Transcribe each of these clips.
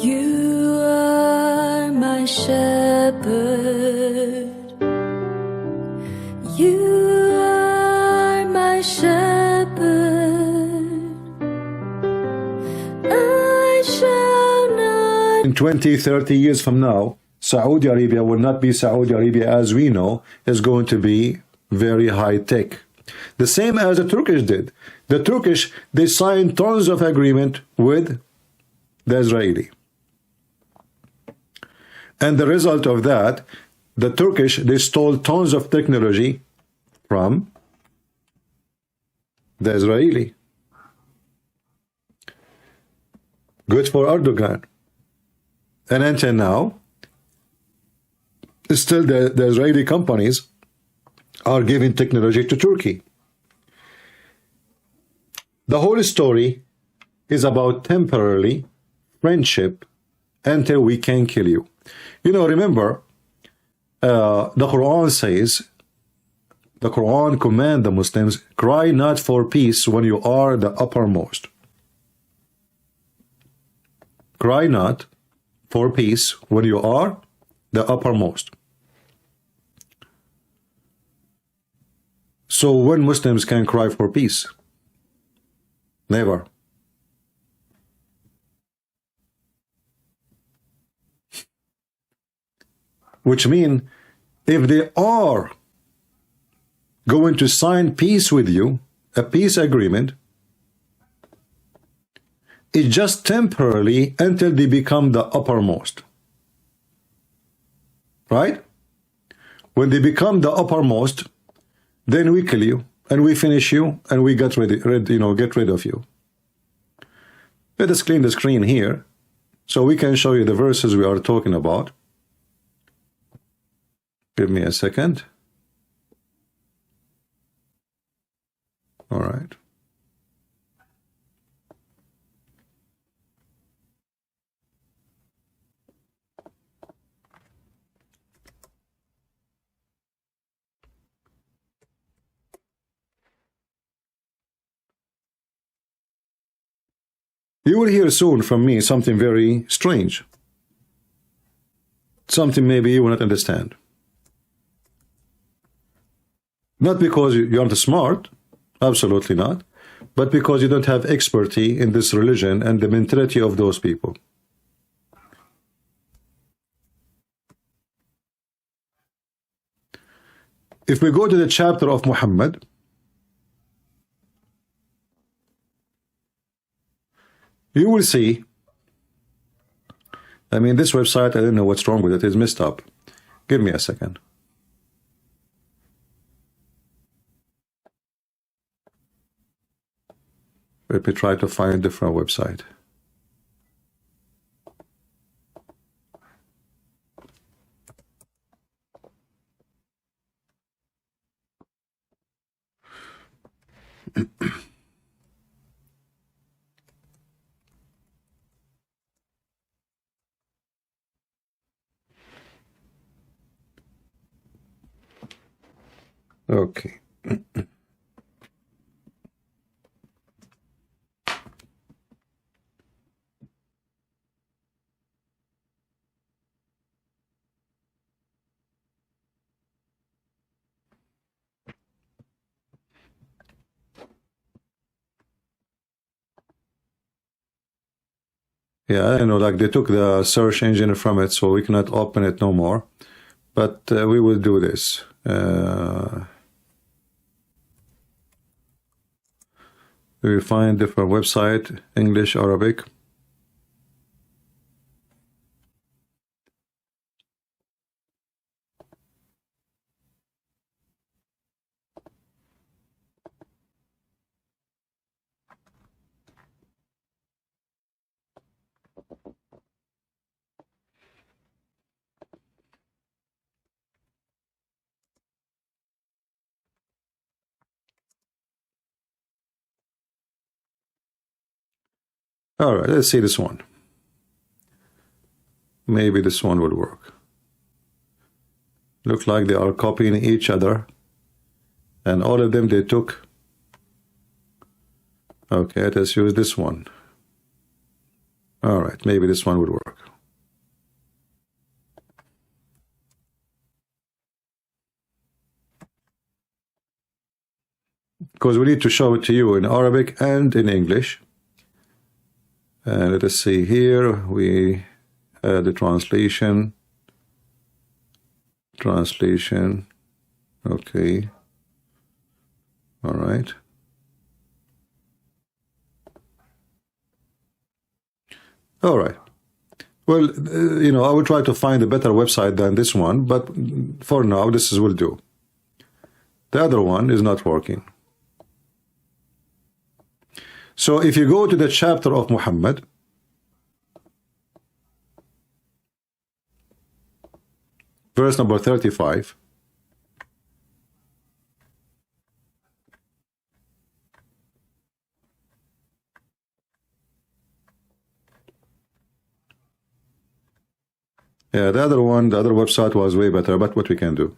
You are my shepherd. You are my shepherd. I shall not. In 20, 30 years from now, Saudi Arabia will not be Saudi Arabia as we know. It's going to be very high tech. The same as the Turkish did. The Turkish, they signed tons of agreement with the Israeli. And the result of that, the Turkish, they stole tons of technology from the Israeli. Good for Erdogan. And until now, still the Israeli companies are giving technology to Turkey. The whole story is about temporarily friendship until we can kill you. You know, remember, the Quran says, the Quran commands the Muslims, cry not for peace when you are the uppermost. Cry not for peace when you are the uppermost. So when Muslims can cry for peace? Never. Which means if they are going to sign peace with you, a peace agreement, it's just temporarily until they become the uppermost. Right? When they become the uppermost, then we kill you and we finish you and we get rid of you. Let us clean the screen here so we can show you the verses we are talking about. Give me a second. All right. You will hear soon from me something very strange. Something maybe you will not understand. Not because you aren't smart, absolutely not, but because you don't have expertise in this religion and the mentality of those people. If we go to the chapter of Muhammad, you will see, I mean, this website, I don't know what's wrong with it, it's messed up. Give me a second. Let me try to find a different website. Okay. Yeah, I know, like they took the search engine from it, so we cannot open it no more. But we will do this. We will find different website, English, Arabic. All right, let's see this one. Maybe this one would work. Look like they are copying each other. And all of them they took. Okay, let's use this one. All right, maybe this one will work. Because we need to show it to you in Arabic and in English. Let us see here. We had the translation. Okay. All right. All right. Well, I will try to find a better website than this one, but for now, this will do. The other one is not working. So if you go to the chapter of Muhammad, verse number 35, yeah, the other one, the other website was way better, but what we can do.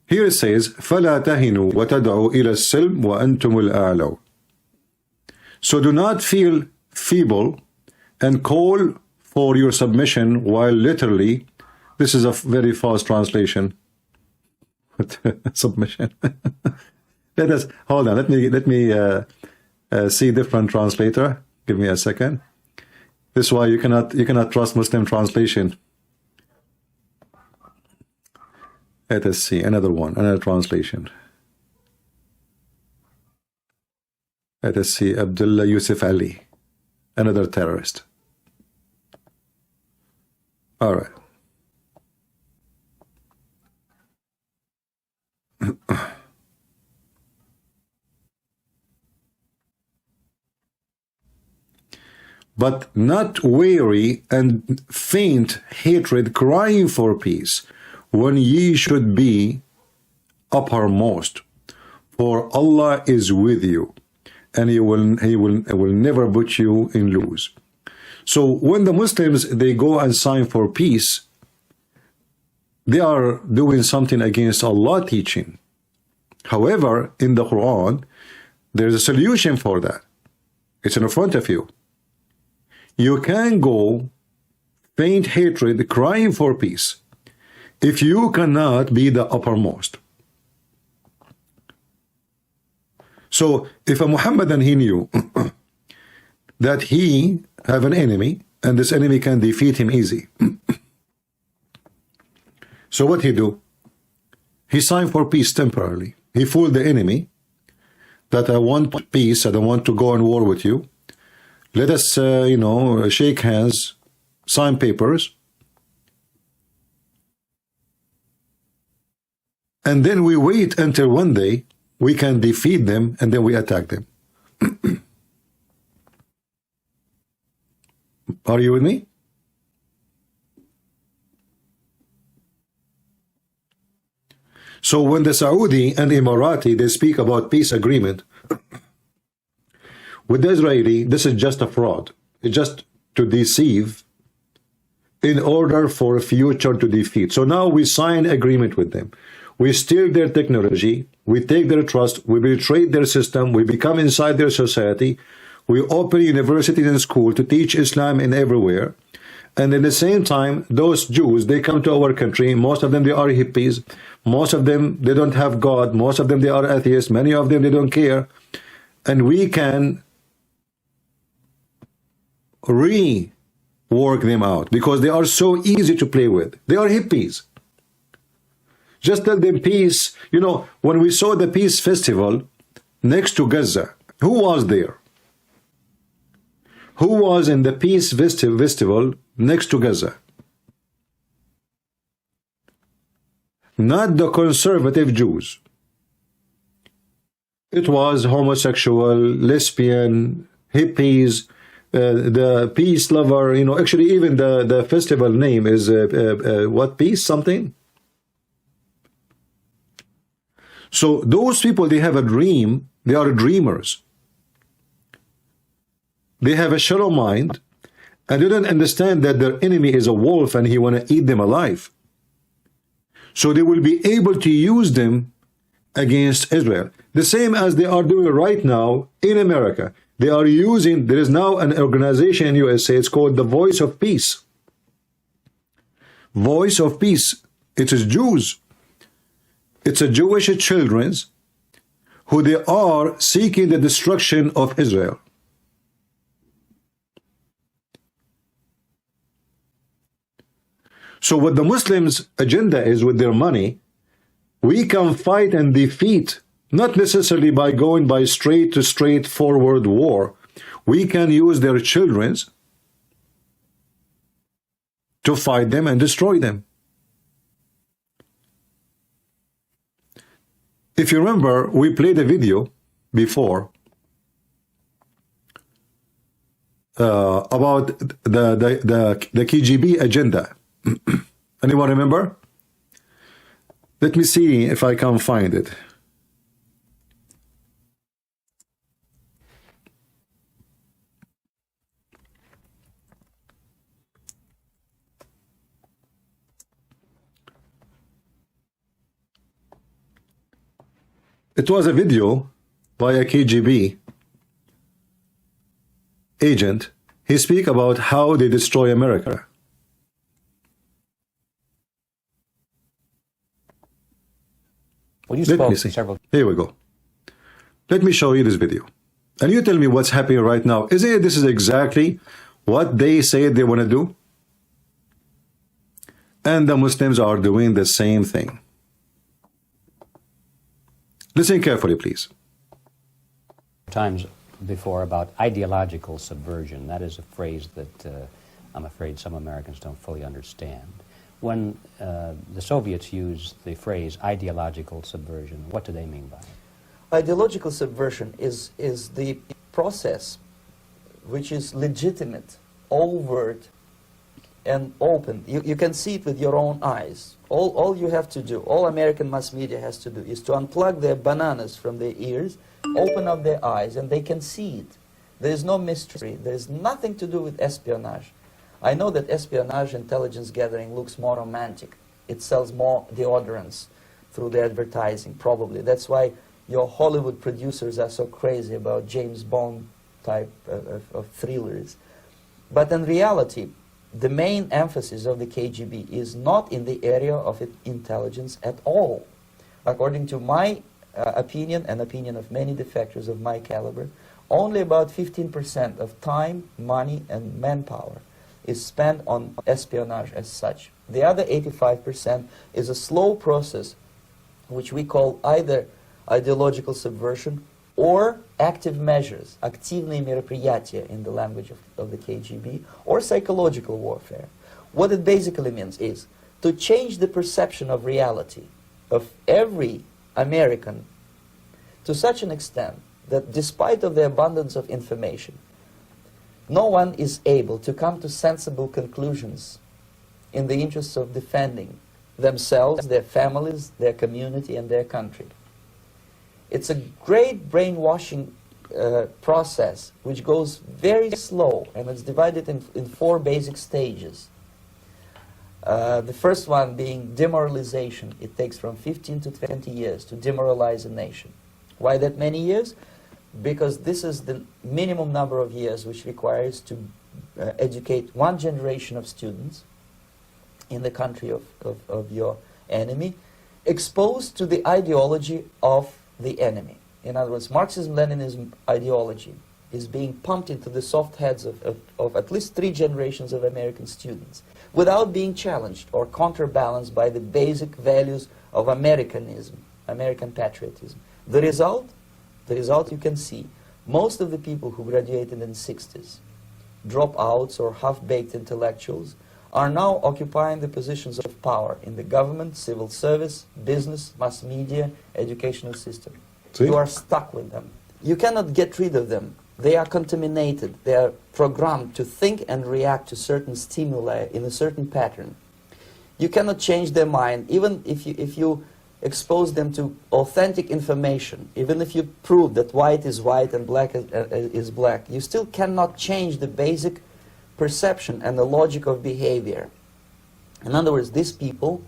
Here it says, فَلَا تَهِنُوا وَتَدْعُوا إِلَى السِّلْمِ وَأَنْتُمُ الْأَعْلَوْا. So do not feel feeble and call for your submission, while literally, this is a very false translation. Submission. Let us hold on. Let me see different translator. Give me a second. This is why you cannot trust Muslim translation. Let us see another one, another translation. Let us see Abdullah Yusuf Ali, another terrorist. All right. But not weary and faint hatred, crying for peace, when ye should be uppermost. For Allah is with you, and He will never put you in lose. So when the Muslims, they go and sign for peace, they are doing something against Allah teaching. However, in the Quran, there's a solution for that. It's in front of you. You can go faint hatred, crying for peace, if you cannot be the uppermost. So if a Muhammadan, he knew that he have an enemy, and this enemy can defeat him easy. So what he do? He signed for peace temporarily. He fooled the enemy that I want peace, I don't want to go on war with you. Let us, shake hands, sign papers, and then we wait until one day we can defeat them, and then we attack them. Are you with me? So when the Saudi and Emirati, they speak about peace agreement, with the Israeli, this is just a fraud. It's just to deceive in order for a future to defeat. So now we sign agreement with them. We steal their technology. We take their trust. We betray their system. We become inside their society. We open universities and schools to teach Islam in everywhere. And at the same time, those Jews, they come to our country. Most of them, they are hippies. Most of them, they don't have God. Most of them, they are atheists. Many of them, they don't care. And we can rework them out because they are so easy to play with. They are hippies. Just tell them peace. When we saw the peace festival next to Gaza, who was there? Who was in the peace festival next to Gaza? Not the conservative Jews. It was homosexual, lesbian, hippies, the peace lover. Actually, even the festival name is what, peace something? So those people, they have a dream. They are dreamers. They have a shallow mind, and they don't understand that their enemy is a wolf and he want to eat them alive. So they will be able to use them against Israel. The same as they are doing right now in America. They are using, there is now an organization in USA, it's called the Voice of Peace. Voice of Peace. It is Jews. It's a Jewish children who they are seeking the destruction of Israel. So what the Muslims' agenda is with their money, we can fight and defeat, not necessarily by going by straightforward war. We can use their children to fight them and destroy them. If you remember, we played a video before about the KGB agenda. Anyone remember? Let me see if I can find it. It was a video by a KGB agent. He speak about how they destroy America. Well, you spoke several. Here we go. Let me show you this video. And you tell me what's happening right now. Isn't it this is exactly what they say they want to do? And the Muslims are doing the same thing. Listen carefully, please. Times before about ideological subversion. That is a phrase that I'm afraid some Americans don't fully understand. When the Soviets used the phrase ideological subversion, what do they mean by it? Ideological subversion is the process which is legitimate, overt, and open. You can see it with your own eyes. All you have to do, all American mass media has to do, is to unplug their bananas from their ears, open up their eyes, and they can see it. There is no mystery. There is nothing to do with espionage. I know that espionage intelligence gathering looks more romantic. It sells more deodorants through the advertising, probably. That's why your Hollywood producers are so crazy about James Bond type of thrillers. But in reality, the main emphasis of the KGB is not in the area of intelligence at all. According to my opinion and opinion of many defectors of my caliber, only about 15% of time, money, and manpower is spent on espionage as such. The other 85% is a slow process which we call either ideological subversion or active measures, активные мероприятия in the language of the KGB, or psychological warfare. What it basically means is to change the perception of reality of every American to such an extent that despite of the abundance of information, no one is able to come to sensible conclusions in the interests of defending themselves, their families, their community, and their country. It's a great brainwashing process which goes very slow, and it's divided in 4 basic stages. The first one being demoralization. It takes from 15 to 20 years to demoralize a nation. Why that many years? Because this is the minimum number of years which requires to educate one generation of students in the country of your enemy, exposed to the ideology of the enemy. In other words, Marxism-Leninism ideology is being pumped into the soft heads of at least 3 generations of American students without being challenged or counterbalanced by the basic values of Americanism, American patriotism. The result you can see. Most of the people who graduated in the 60s, dropouts or half-baked intellectuals, are now occupying the positions of power in the government, civil service, business, mass media, educational system. See? You are stuck with them. You cannot get rid of them. They are contaminated. They are programmed to think and react to certain stimuli in a certain pattern. You cannot change their mind, even if you expose them to authentic information, even if you prove that white is white and black is black, you still cannot change the basic perception and the logic of behavior. In other words, these people,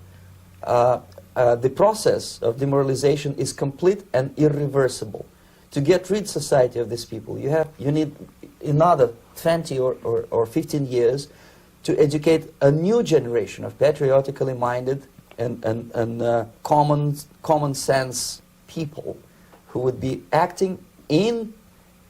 the process of demoralization is complete and irreversible. To get rid society of these people, you have You need another 20 or 15 years to educate a new generation of patriotically minded and common sense people who would be acting in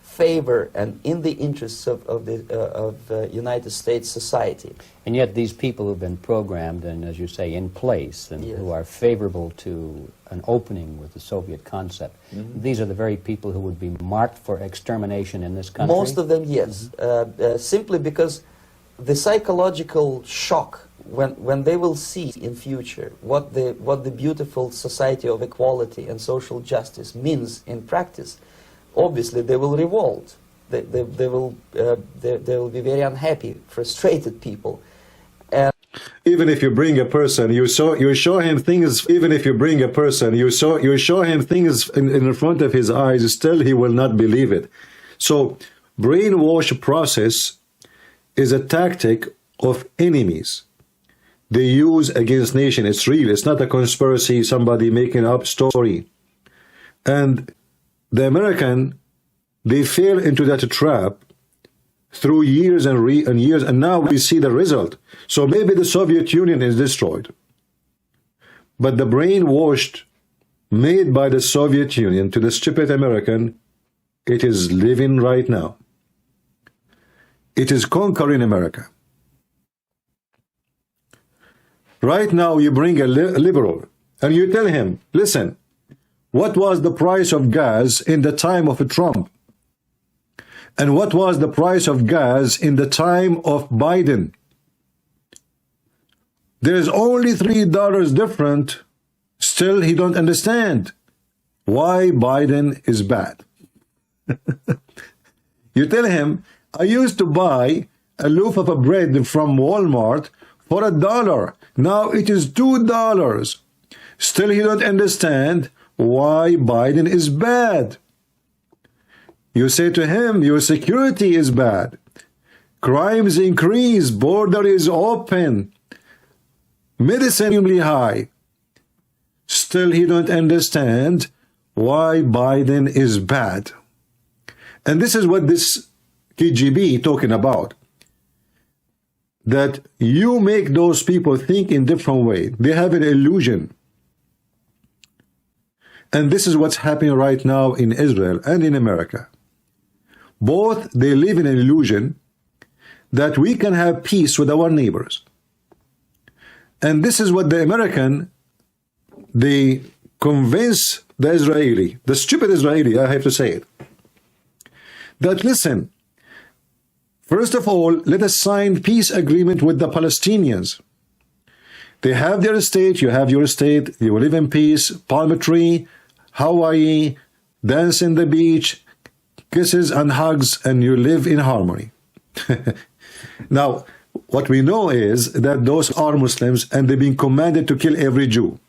favor and in the interests of the United States society. And yet these people who've been programmed and, as you say, in place, and Yes. who are favorable to an opening with the Soviet concept, these are the very people who would be marked for extermination in this country? Most of them, yes. Simply because the psychological shock when they will see in future what the beautiful society of equality and social justice means in practice, obviously they will revolt. They will be very unhappy, frustrated people. And Even if you bring a person, you show him things. Even if you bring a person, you show him things in front of his eyes. Still, he will not believe it. So, brainwash process is a tactic of enemies. They use against nation. It's real. It's not a conspiracy. Somebody making up story. And the American, they fell into that trap through years and years, and now we see the result. So maybe the Soviet Union is destroyed, but the brainwashed made by the Soviet Union to the stupid American, it is living right now. It is conquering America. Right now you bring a liberal and you tell him, listen, what was the price of gas in the time of Trump? And what was the price of gas in the time of Biden? There is only $3 different. Still, he don't understand why Biden is bad. You tell him, I used to buy a loaf of bread from Walmart for $1. Now it is $2. Still, he don't understand why Biden is bad. You say to him, your security is bad. Crimes increase, border is open, medicine extremely high. Still, he don't understand why Biden is bad. And this is what this KGB talking about. That you make those people think in different way. They have an illusion. And this is what's happening right now in Israel and in America. Both, they live in an illusion that we can have peace with our neighbors. And this is what the American, they convince the Israeli, the stupid Israeli, I have to say it, that listen, first of all, let us sign peace agreement with the Palestinians. They have their state, you have your state, you will live in peace, palm tree, Hawaii, dance in the beach, kisses and hugs, and you live in harmony. Now, what we know is that those are Muslims and they've been commanded to kill every Jew.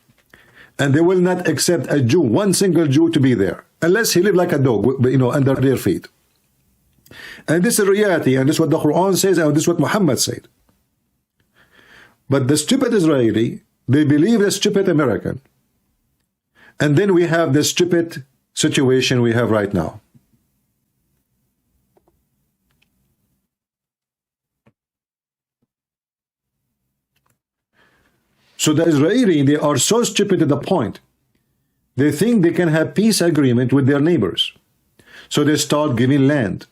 And they will not accept a Jew, one single Jew, to be there, unless he lives like a dog, under their feet. And this is reality, and this is what the Quran says, and this is what Muhammad said. But the stupid Israeli, they believe the stupid American. And then we have the stupid situation we have right now. So the Israeli, they are so stupid to the point. They think they can have peace agreement with their neighbors. So they start giving land.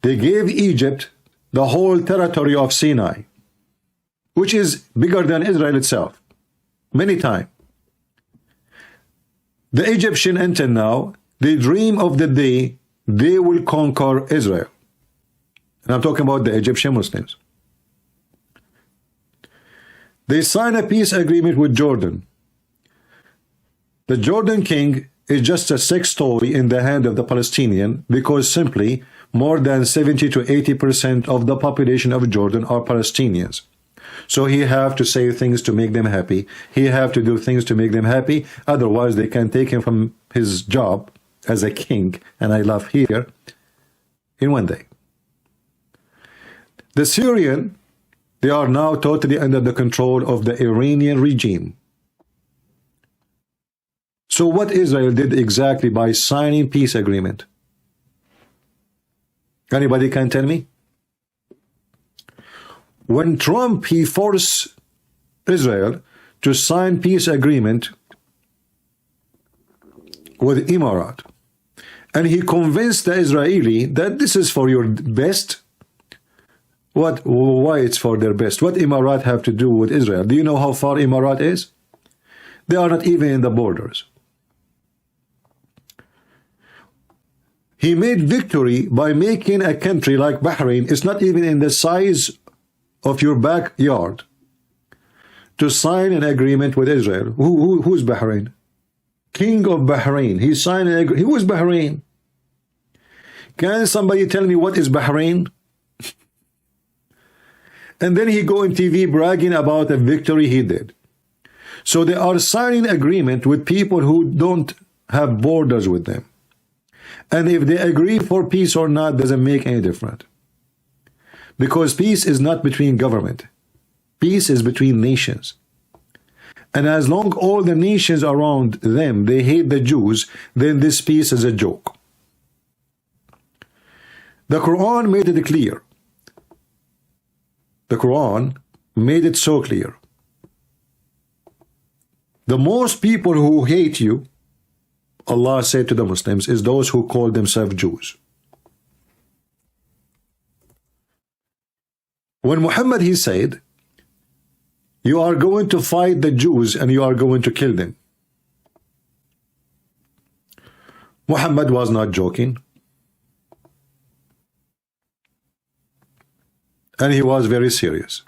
They gave Egypt the whole territory of Sinai, which is bigger than Israel itself, many times. The Egyptian until now, they dream of the day they will conquer Israel. And I'm talking about the Egyptian Muslims. They sign a peace agreement with Jordan. The Jordan king is just a sex toy in the hand of the Palestinian, because simply more than 70 to 80% of the population of Jordan are Palestinians. So he have to say things to make them happy. He have to do things to make them happy. Otherwise, they can take him from his job as a king, and I love here, in one day. The Syrian, they are now totally under the control of the Iranian regime. So what Israel did exactly by signing peace agreement? Anybody can tell me? When Trump, he forced Israel to sign peace agreement with Emirat, and he convinced the Israeli that this is for your best. Why it's for their best? What Emirat have to do with Israel? Do you know how far Emirat is? They are not even in the borders. He made victory by making a country like Bahrain, it's not even in the size of your backyard, to sign an agreement with Israel. Who's Bahrain? King of Bahrain. He signed an agreement. Who is Bahrain? Can somebody tell me what is Bahrain? And then he go on TV bragging about a victory he did. So they are signing agreement with people who don't have borders with them. And if they agree for peace or not doesn't make any difference. Because peace is not between government. Peace is between nations. And as long all the nations around them, they hate the Jews, then this peace is a joke. The Quran made it clear. The Quran made it so clear. The most people who hate you, Allah said to the Muslims, is those who call themselves Jews. When Muhammad, he said, you are going to fight the Jews and you are going to kill them. Muhammad was not joking. And he was very serious.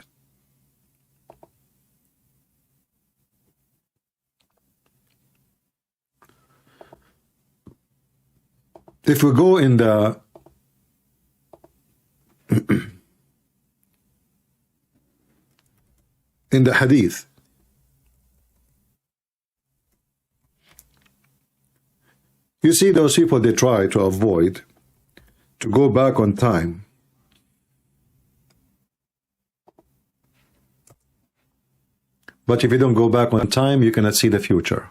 If we go in the in the hadith, you see those people, they try to avoid to go back on time. But if you don't go back on time, you cannot see the future.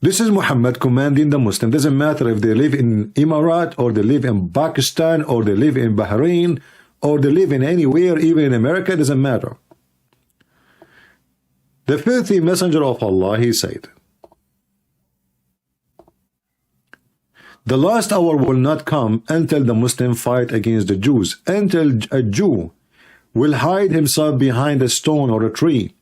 This is Muhammad commanding the Muslim. Doesn't matter if they live in Emirat or they live in Pakistan or they live in Bahrain or they live in anywhere, even in America, doesn't matter. The filthy messenger of Allah, he said, the last hour will not come until the Muslim fight against the Jews, until a Jew will hide himself behind a stone or a tree,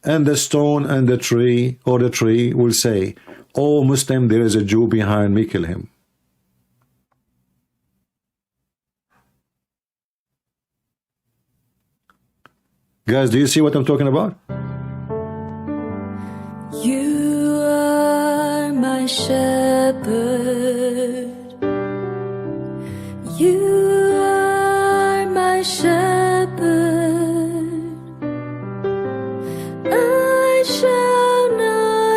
and the stone and the tree or the tree will say, "Oh Muslim, there is a Jew behind me, kill him." Guys, do you see what I'm talking about? You are my shepherd. You are my shepherd.